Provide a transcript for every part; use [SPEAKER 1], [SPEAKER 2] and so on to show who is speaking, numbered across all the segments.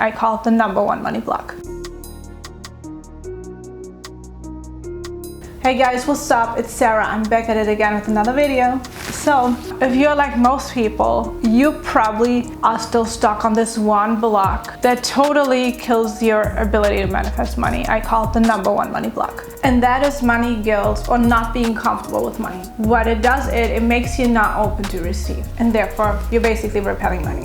[SPEAKER 1] I call it the #1 money block. Hey guys, what's up? It's Sarah. I'm back at it again with another video. So, if you're like most people, you probably are still stuck on this one block that totally kills your ability to manifest money. I call it the #1 money block. And that is money guilt, or not being comfortable with money. What it does is it makes you not open to receive, and therefore you're basically repelling money.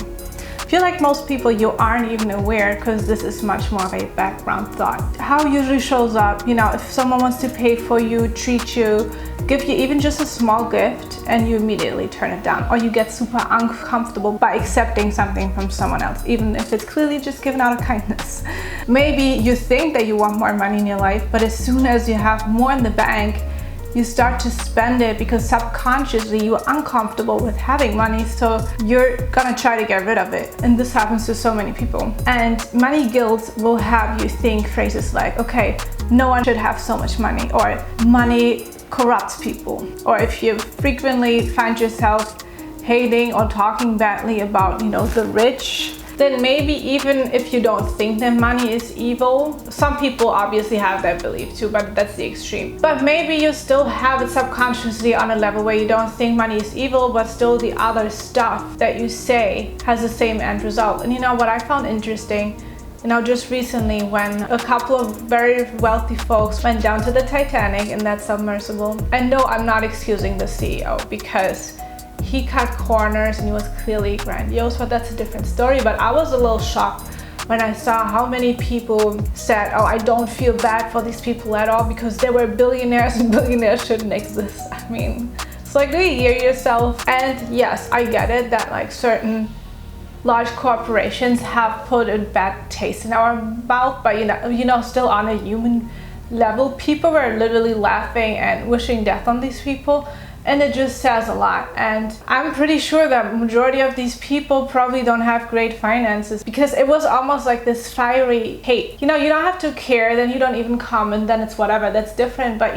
[SPEAKER 1] I feel like most people, you aren't even aware, because this is much more of a background thought. How it usually shows up, if someone wants to pay for you, treat you, give you even just a small gift, and you immediately turn it down, or you get super uncomfortable by accepting something from someone else, even if it's clearly just given out of kindness. Maybe you think that you want more money in your life, but as soon as you have more in the bank, you start to spend it because subconsciously you're uncomfortable with having money, so you're gonna try to get rid of it. And this happens to so many people. And money guilt will have you think phrases like, okay, no one should have so much money, or money corrupts people. Or if you frequently find yourself hating or talking badly about, the rich, then maybe even if you don't think that money is evil, some people obviously have that belief too, but that's the extreme. But maybe you still have it subconsciously on a level where you don't think money is evil, but still the other stuff that you say has the same end result. And what I found interesting, just recently when a couple of very wealthy folks went down to the Titanic in that submersible. And no, I'm not excusing the CEO, because he cut corners and he was clearly grandiose, but that's a different story. But I was a little shocked when I saw how many people said, oh, I don't feel bad for these people at all because they were billionaires and billionaires shouldn't exist. I mean, it's like, do you hear yourself? And yes, I get it that like certain large corporations have put a bad taste in our mouth, but still on a human level, people were literally laughing and wishing death on these people. And it just says a lot. And I'm pretty sure that majority of these people probably don't have great finances, because it was almost like this fiery hate. You don't have to care, then you don't even comment, then it's whatever, that's different. But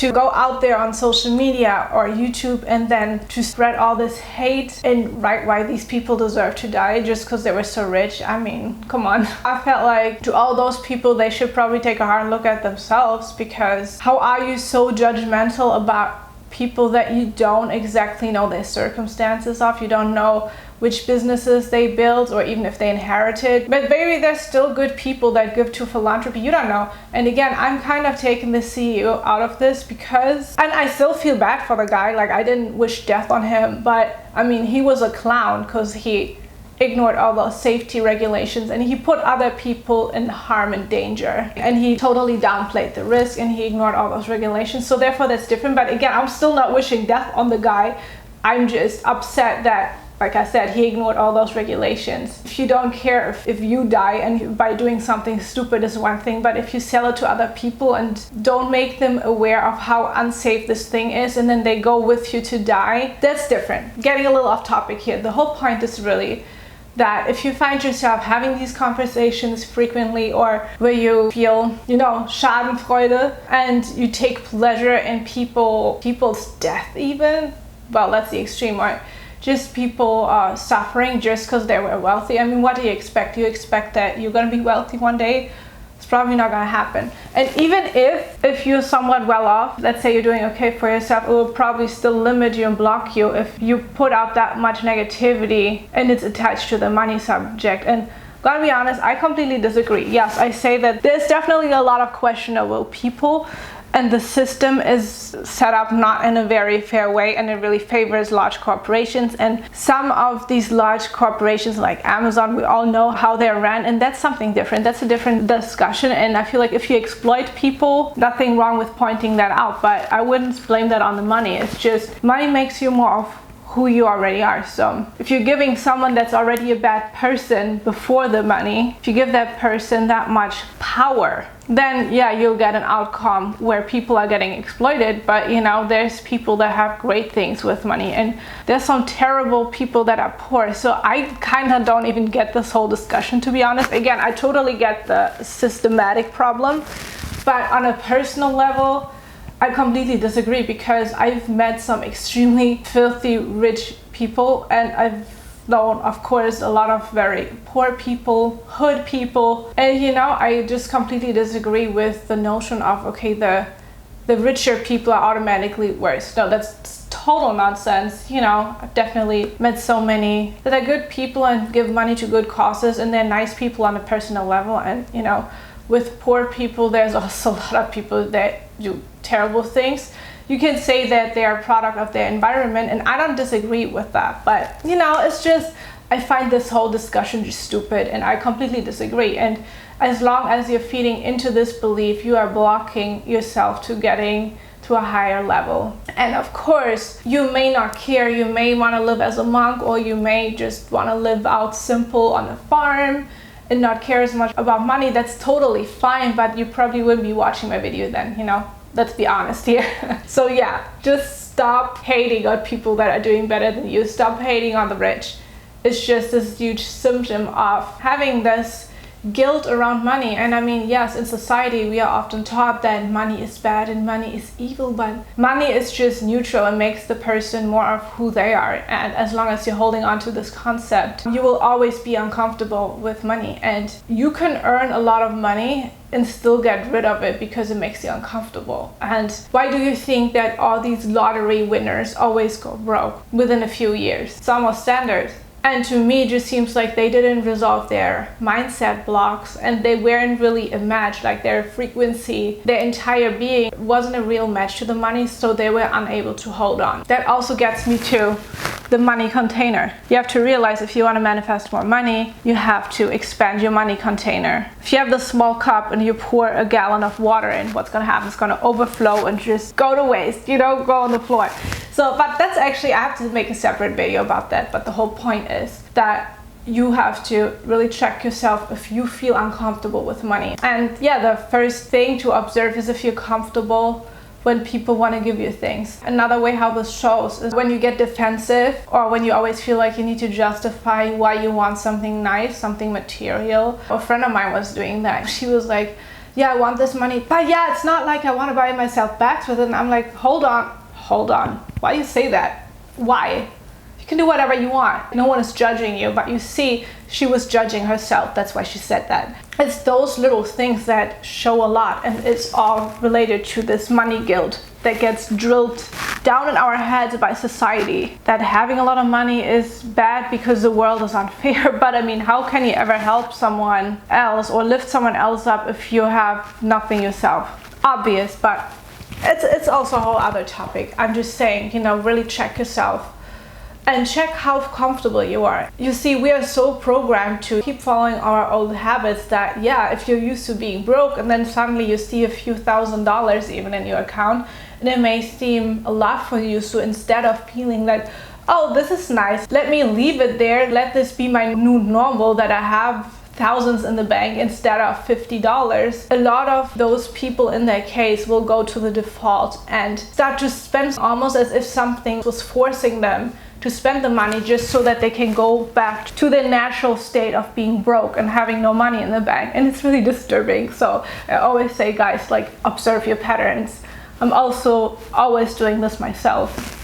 [SPEAKER 1] to go out there on social media or YouTube and then to spread all this hate and write why these people deserve to die just because they were so rich, I mean, come on. I felt like to all those people, they should probably take a hard look at themselves, because how are you so judgmental about people that you don't exactly know their circumstances of? You don't know which businesses they built, or even if they inherited. But maybe there's still good people that give to philanthropy, you don't know. And again, I'm kind of taking the CEO out of this, because, and I still feel bad for the guy, like I didn't wish death on him, but I mean, he was a clown because he ignored all those safety regulations and he put other people in harm and danger, and he totally downplayed the risk and he ignored all those regulations. So therefore that's different. But again, I'm still not wishing death on the guy. I'm just upset that, like I said, he ignored all those regulations. If you don't care if you die and by doing something stupid is one thing, but if you sell it to other people and don't make them aware of how unsafe this thing is and then they go with you to die, that's different. Getting a little off topic here. The whole point is really that if you find yourself having these conversations frequently, or where you feel, schadenfreude, and you take pleasure in people's death even, well, that's the extreme, or just people suffering just because they were wealthy. I mean, what do you expect? You expect that you're going to be wealthy one day? It's probably not going to happen. And even if you're somewhat well off, let's say you're doing okay for yourself, it will probably still limit you and block you if you put out that much negativity and it's attached to the money subject. And gotta be honest, I completely disagree. Yes, I say that there's definitely a lot of questionable people, and the system is set up not in a very fair way, and it really favors large corporations. And some of these large corporations like Amazon, we all know how they're ran, and that's something different. That's a different discussion. And I feel like if you exploit people, nothing wrong with pointing that out, but I wouldn't blame that on the money. It's just money makes you more of who you already are. So if you're giving someone that's already a bad person before the money, if you give that person that much power, then yeah, you'll get an outcome where people are getting exploited. But there's people that have great things with money, and there's some terrible people that are poor. So I kind of don't even get this whole discussion, to be honest. Again, I totally get the systematic problem, but on a personal level, I completely disagree, because I've met some extremely filthy rich people, and I've known, of course, a lot of very poor people, hood people. And you know, I just completely disagree with the notion of, okay, the richer people are automatically worse. No, that's total nonsense. You know, I've definitely met so many that are good people and give money to good causes, and they're nice people on a personal level. And you know, with poor people, there's also a lot of people that do terrible things. You can say that they are a product of their environment, and I don't disagree with that. But you know, it's just, I find this whole discussion just stupid, and I completely disagree. And as long as you're feeding into this belief, you are blocking yourself to getting to a higher level. And of course, you may not care. You may want to live as a monk, or you may just want to live out simple on a farm and not care as much about money. That's totally fine, but you probably wouldn't be watching my video then, you know? Let's be honest here. So yeah, just stop hating on people that are doing better than you. Stop hating on the rich. It's just this huge symptom of having this guilt around money. And I mean, yes, in society we are often taught that money is bad and money is evil, but money is just neutral and makes the person more of who they are. And as long as you're holding on to this concept, you will always be uncomfortable with money. And you can earn a lot of money and still get rid of it because it makes you uncomfortable. And why do you think that all these lottery winners always go broke within a few years? It's almost standard. And to me, it just seems like they didn't resolve their mindset blocks, and they weren't really a match. Like their frequency, their entire being wasn't a real match to the money, so they were unable to hold on. That also gets me to the money container. You have to realize, if you want to manifest more money, you have to expand your money container. If you have this small cup and you pour a gallon of water in, what's going to happen? It's going to overflow and just go to waste, you know, go on the floor. So, but that's actually, I have to make a separate video about that. But the whole point is that you have to really check yourself if you feel uncomfortable with money. And yeah, the first thing to observe is if you're comfortable when people want to give you things. Another way how this shows is when you get defensive, or when you always feel like you need to justify why you want something nice, something material. A friend of mine was doing that. She was like, yeah, I want this money, but yeah, it's not like I want to buy myself bags with it. And I'm like, hold on. Why do you say that? Why? You can do whatever you want. No one is judging you, but you see, she was judging herself. That's why she said that. It's those little things that show a lot, and it's all related to this money guilt that gets drilled down in our heads by society, that having a lot of money is bad because the world is unfair. But I mean, how can you ever help someone else or lift someone else up if you have nothing yourself? Obvious, but it's also a whole other topic. I'm just saying, you know, really check yourself and check how comfortable you are. You see, we are so programmed to keep following our old habits that, yeah, if you're used to being broke and then suddenly you see a few $1,000s even in your account, and it may seem a lot for you. So instead of feeling like, oh, this is nice, let me leave it there, let this be my new normal, that I have thousands in the bank instead of $50. A lot of those people in their case will go to the default and start to spend almost as if something was forcing them to spend the money just so that they can go back to their natural state of being broke and having no money in the bank. And it's really disturbing. So I always say, guys, like, observe your patterns. I'm also always doing this myself.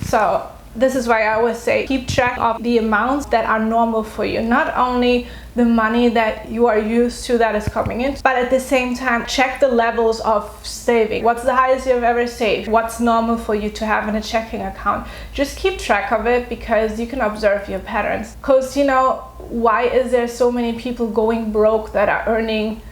[SPEAKER 1] So this is why I always say, keep track of the amounts that are normal for you. Not only the money that you are used to that is coming in, but at the same time, check the levels of saving. What's the highest you've ever saved? What's normal for you to have in a checking account? Just keep track of it, because you can observe your patterns. Because, you know, why is there so many people going broke that are earning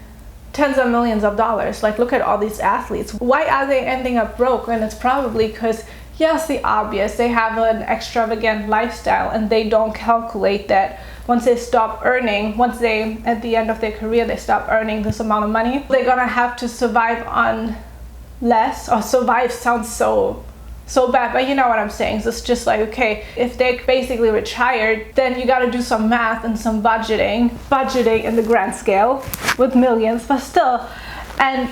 [SPEAKER 1] tens of millions of dollars? Like, look at all these athletes. Why are they ending up broke? And it's probably because, yes, the obvious, they have an extravagant lifestyle, and they don't calculate that once they stop earning, once they, at the end of their career, they stop earning this amount of money, they're gonna have to survive on less. Or survive sounds so bad, but you know what I'm saying. So it's just like, okay, if they're basically retired, then you gotta do some math and some budgeting in the grand scale with millions, but still. And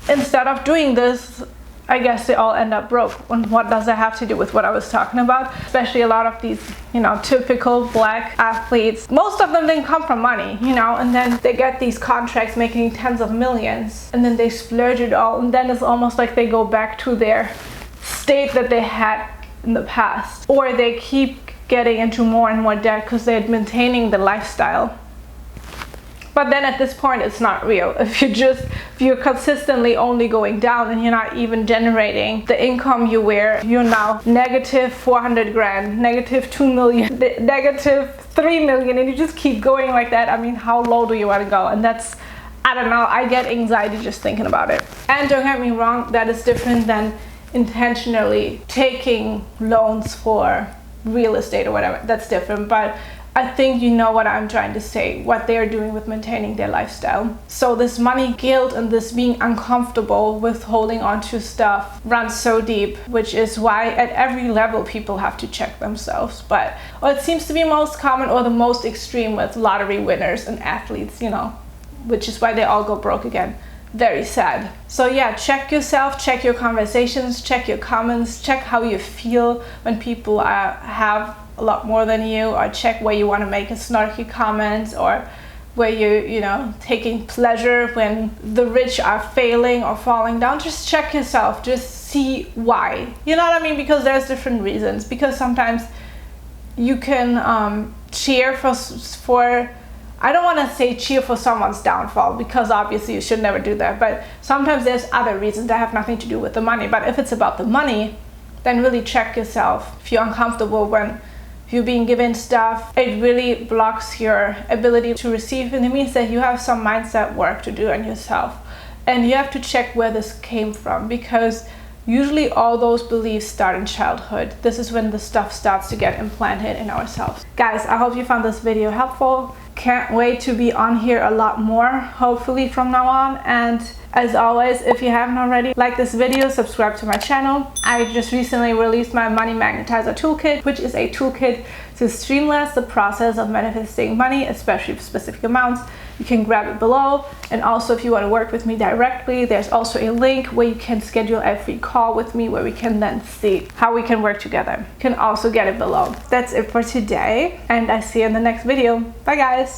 [SPEAKER 1] instead of doing this, I guess they all end up broke. And what does that have to do with what I was talking about? Especially a lot of these, you know, typical black athletes. Most of them didn't come from money, you know, and then they get these contracts making tens of millions, and then they splurge it all, and then it's almost like they go back to their state that they had in the past. Or they keep getting into more and more debt because they're maintaining the lifestyle. But then at this point, it's not real. If you're consistently only going down and you're not even generating the income you were, you're now negative 400 grand, negative 2 million, negative 3 million, and you just keep going like that. I mean, how low do you want to go? And that's, I don't know, I get anxiety just thinking about it. And don't get me wrong, that is different than intentionally taking loans for real estate or whatever. That's different. But I think you know what I'm trying to say, what they're doing with maintaining their lifestyle. So this money guilt and this being uncomfortable with holding on to stuff runs so deep, which is why at every level people have to check themselves. But it seems to be most common or the most extreme with lottery winners and athletes, you know, which is why they all go broke again. Very sad. So yeah, check yourself, check your conversations, check your comments, check how you feel when people have a lot more than you, or check where you want to make a snarky comment, or where you know, taking pleasure when the rich are failing or falling down. Just check yourself, just see why. You know what I mean? Because there's different reasons. Because sometimes you can cheer for I don't want to say cheer for someone's downfall, because obviously you should never do that, but sometimes there's other reasons that have nothing to do with the money. But if it's about the money, then really check yourself. If you're uncomfortable when you're being given stuff, it really blocks your ability to receive, and it means that you have some mindset work to do on yourself. And you have to check where this came from, because usually all those beliefs start in childhood. This is when the stuff starts to get implanted in ourselves. Guys, I hope you found this video helpful. Can't wait to be on here a lot more, hopefully from now on. And as always, if you haven't already, like this video, subscribe to my channel. I just recently released my Money Magnetizer Toolkit, which is a toolkit to streamline the process of manifesting money, especially for specific amounts. You can grab it below. And also, if you want to work with me directly, there's also a link where you can schedule a free call with me, where we can then see how we can work together. You can also get it below. That's it for today, and I see you in the next video. Bye guys.